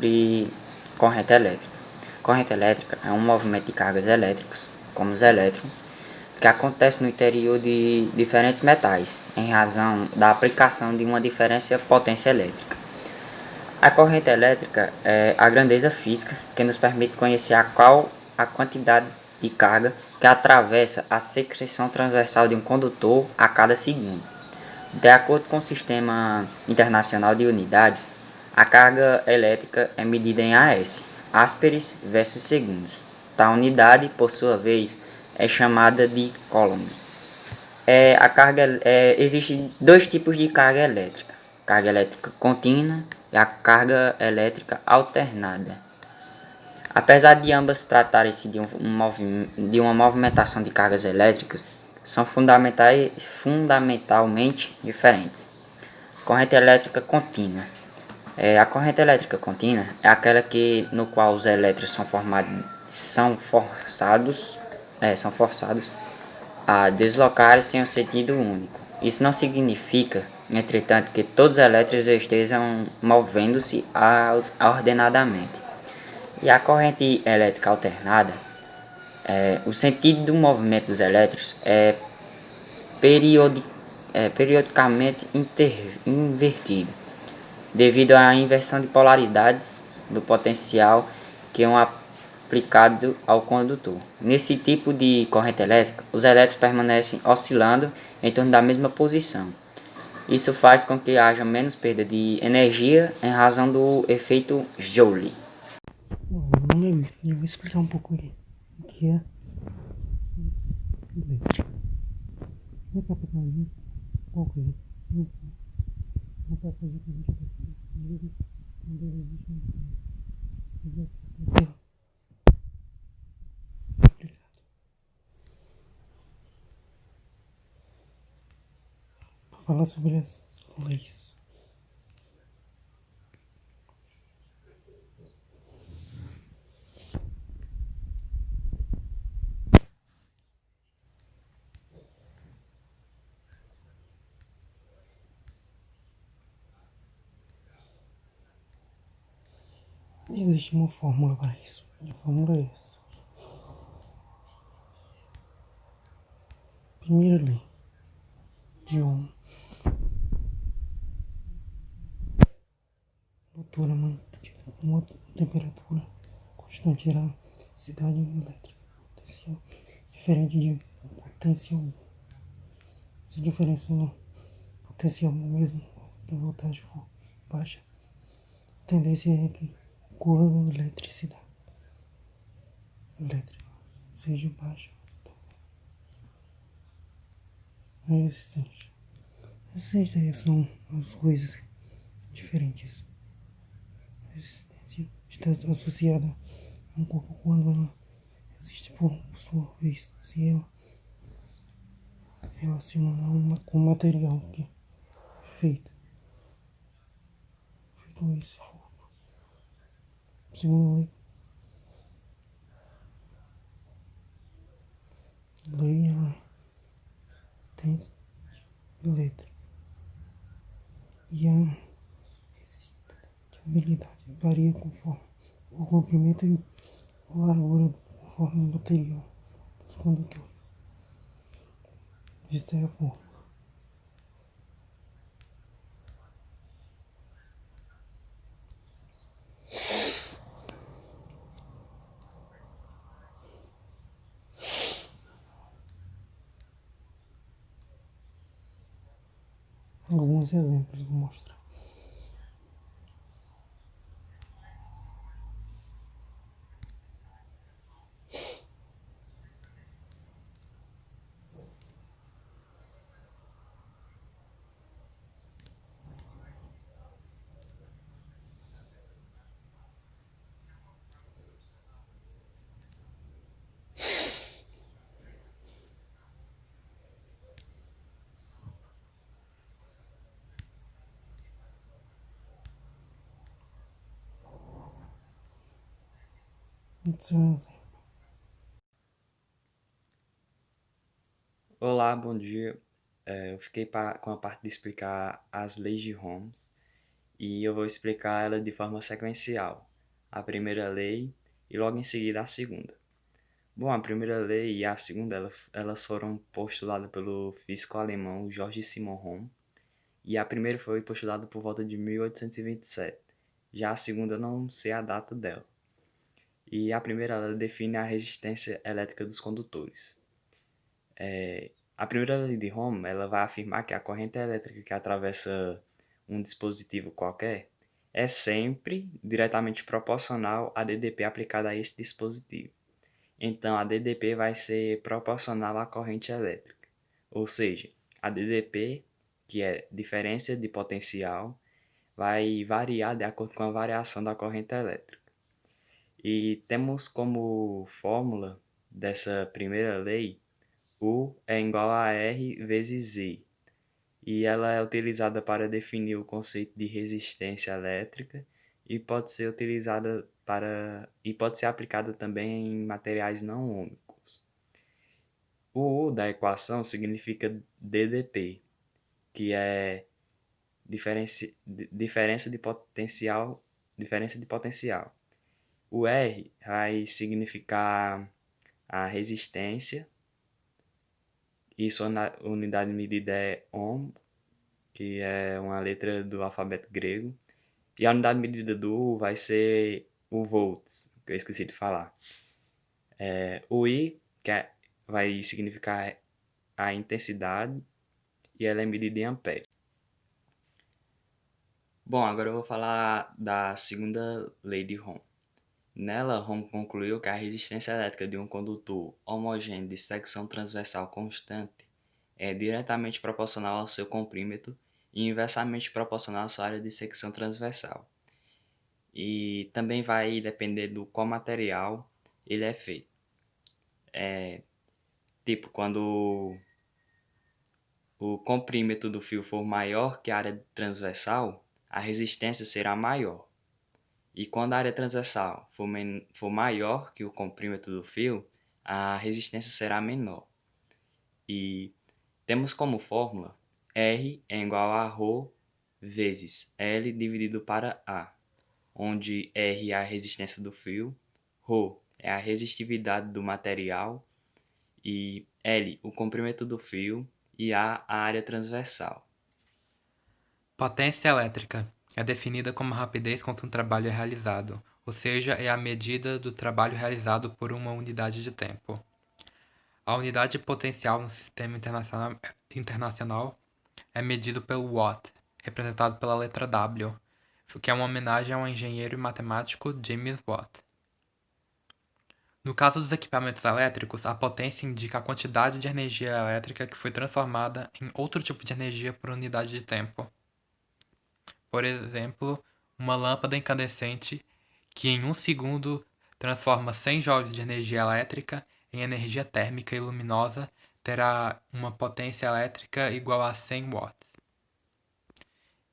sobre corrente elétrica. Corrente elétrica é um movimento de cargas elétricas, como os elétrons, que acontece no interior de diferentes metais, em razão da aplicação de uma diferença potência elétrica. A corrente elétrica é a grandeza física que nos permite conhecer a quantidade de carga que atravessa a secção transversal de um condutor a cada segundo. De acordo com o Sistema Internacional de Unidades, a carga elétrica é medida em AS, amperes versus segundos. Tal unidade, por sua vez, é chamada de coulomb. Existem dois tipos de carga elétrica: carga elétrica contínua e a carga elétrica alternada. Apesar de ambas tratarem-se de uma movimentação de cargas elétricas, são fundamentalmente diferentes. Corrente elétrica contínua. A corrente elétrica contínua é aquela no qual os elétrons são forçados a deslocar-se em um sentido único. Isso não significa, entretanto, que todos os elétrons estejam movendo-se ordenadamente. E a corrente elétrica alternada, o sentido do movimento dos elétrons é periodicamente invertido, devido à inversão de polaridades do potencial que é aplicado ao condutor. Nesse tipo de corrente elétrica, os elétrons permanecem oscilando em torno da mesma posição. Isso faz com que haja menos perda de energia em razão do efeito Joule. Eu vou explicar um pouco aqui o que é elétrica. Não é para fazer um pouco aí. Não para fazer com que para falar sobre as leis. Existe uma fórmula para isso. E a fórmula é essa. Primeira lei de Ohm. Uma temperatura constante irá densidade elétrica potencial diferente de potência 1. Se a diferença no potencial mesmo da voltagem for baixa, a tendência é que ocorra a eletricidade elétrica seja baixa a resistência. Essas aí são as coisas diferentes. A resistência está associada a um corpo quando ela existe por sua vez, se ela relaciona com o material que é feito esse corpo. Segundo a lei, ela tem elétrica e a resistibilidade varia conforme o comprimento e a largura conforme o material dos condutores. Esta é a forma. Alguns exemplos vou mostrar. Então, Olá, bom dia. Eu fiquei com a parte de explicar as leis de Ohm e eu vou explicar ela de forma sequencial. a primeira lei e logo em seguida a segunda. Bom, a primeira lei e a segunda elas foram postuladas pelo físico alemão Georg Simon Ohm, e a primeira foi postulada por volta de 1827. Já a segunda não sei a data dela. E a primeira ela define a resistência elétrica dos condutores. A primeira lei de Ohm ela vai afirmar que a corrente elétrica que atravessa um dispositivo qualquer é sempre diretamente proporcional à DDP aplicada a esse dispositivo. Então, a DDP vai ser proporcional à corrente elétrica. Ou seja, a DDP, que é diferença de potencial, vai variar de acordo com a variação da corrente elétrica. E temos como fórmula dessa primeira lei U é igual a R vezes Z, e ela é utilizada para definir o conceito de resistência elétrica e pode ser utilizada e pode ser aplicada também em materiais não ômicos. O U da equação significa DDP, que é diferença de potencial, diferença de potencial. O R vai significar a resistência, e sua unidade de medida é ohm, que é uma letra do alfabeto grego. E a unidade de medida do U vai ser o volts, que eu esqueci de falar. O I, vai significar a intensidade, e ela é medida em ampere. Bom, agora eu vou falar da segunda lei de Ohm. Nela, Ohm concluiu que a resistência elétrica de um condutor homogêneo de secção transversal constante é diretamente proporcional ao seu comprímetro e inversamente proporcional à sua área de secção transversal. E também vai depender do qual material ele é feito. Tipo, quando o comprímetro do fio for maior que a área transversal, a resistência será maior. E quando a área transversal for maior que o comprímetro do fio, a resistência será menor. E temos como fórmula R é igual a ρ vezes L dividido para A, onde R é a resistência do fio, ρ é a resistividade do material e L o comprimento do fio e A área transversal. Potência elétrica é definida como a rapidez com que um trabalho é realizado, ou seja, é a medida do trabalho realizado por uma unidade de tempo. A unidade de potencial no sistema internacional é medido pelo watt, representado pela letra W, que é uma homenagem ao engenheiro e matemático James Watt. No caso dos equipamentos elétricos, a potência indica a quantidade de energia elétrica que foi transformada em outro tipo de energia por unidade de tempo. Por exemplo, uma lâmpada incandescente que em 1 segundo transforma 100 joules de energia elétrica em energia térmica e luminosa terá uma potência elétrica igual a 100 watts.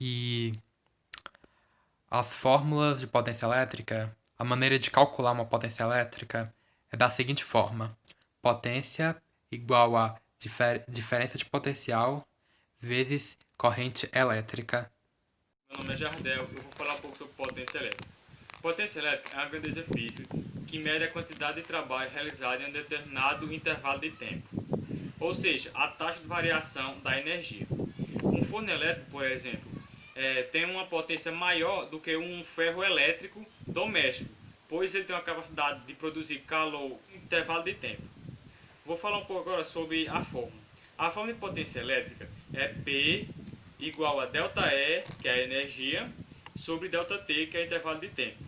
E as fórmulas de potência elétrica, a maneira de calcular uma potência elétrica é da seguinte forma: potência igual a diferença de potencial vezes corrente elétrica. Meu nome é Jardel, eu vou falar um pouco sobre potência elétrica. Potência elétrica é uma grandeza física que mede a quantidade de trabalho realizado em um determinado intervalo de tempo, ou seja, a taxa de variação da energia. Um forno elétrico, por exemplo, tem uma potência maior do que um ferro elétrico doméstico, pois ele tem uma capacidade de produzir calor em intervalo de tempo. Vou falar um pouco agora sobre a fórmula. A fórmula de potência elétrica é P igual a ΔE, que é a energia, sobre ΔT, que é o intervalo de tempo.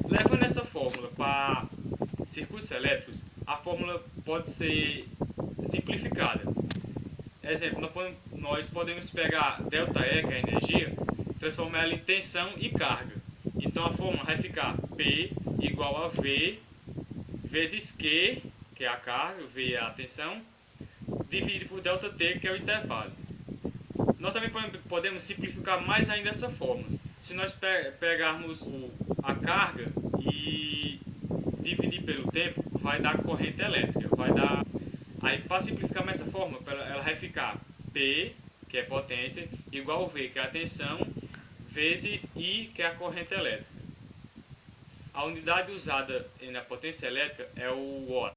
Levando essa fórmula para circuitos elétricos, a fórmula pode ser simplificada. Exemplo, nós podemos pegar ΔE, que é a energia, transformar ela em tensão e carga. Então a fórmula vai ficar P igual a V vezes Q, que é a carga, V é a tensão, dividido por ΔT, que é o intervalo. Nós também podemos simplificar mais ainda essa fórmula. Se nós pegarmos a carga e dividir pelo tempo, vai dar corrente elétrica. Aí, para simplificar mais essa fórmula, ela vai ficar P, que é potência, igual a V, que é a tensão, vezes I, que é a corrente elétrica. A unidade usada na potência elétrica é o watt.